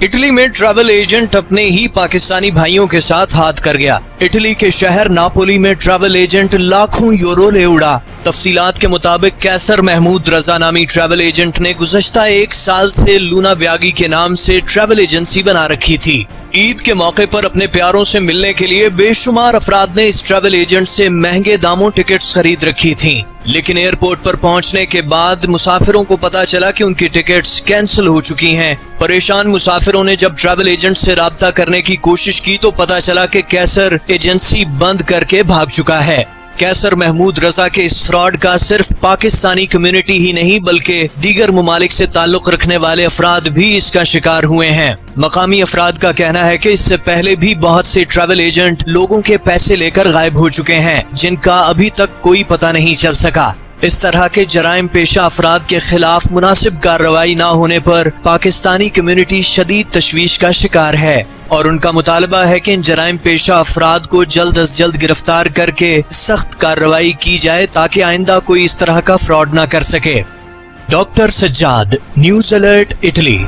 Italy में travel agent अपने ही पाकिस्तानी भाइयों के साथ हाथ कर गया। इटली के शहर नापोली में ट्रैवल एजेंट लाखों यूरो ले उड़ा। तफसीलात के मुताबिक कैसर महमूद रजा नामी ट्रैवल एजेंट ने गुज़श्ता 1 साल से लूना ब्यागी के नाम से ट्रैवल एजेंसी बना रखी थी। ईद के मौके पर अपने प्यारों से मिलने के लिए बेशुमार अफराद ने इस ट्रैवल एजेंट से महंगे दामों टिकट्स खरीद रखी थी, लेकिन एयरपोर्ट पर पहुंचने के बाद मुसाफिरों को पता चला कि उनकी टिकट्स कैंसिल हो चुकी हैं। परेशान मुसाफिरों ने जब ट्रैवल एजेंट से राब्ता करने की कोशिश की तो पता चला कि कैसर एजेंसी बंद करके भाग चुका है। कैसर महमूद रजा के इस फ्रॉड का सिर्फ पाकिस्तानी कम्युनिटी ही नहीं बल्कि दीगर मुमालिक से ताल्लुक रखने वाले अफराद भी इसका शिकार हुए हैं। मकामी अफराद का कहना है कि इससे पहले भी बहुत से ट्रैवल एजेंट लोगों के पैसे लेकर गायब हो चुके हैं, जिनका अभी तक कोई पता नहीं चल सका। इस तरह के जराइम पेशा अफराद के खिलाफ मुनासिब कार्रवाई न होने पर पाकिस्तानी कम्युनिटी शदीद तशवीश का शिकार है और उनका मुतालबा है कि इन जराइम पेशा अफराद को जल्द अज जल्द गिरफ्तार करके सख्त कार्रवाई की जाए ताकि आइंदा कोई इस तरह का फ्रॉड न कर सके। Doctor Sajjad, news alert, Italy.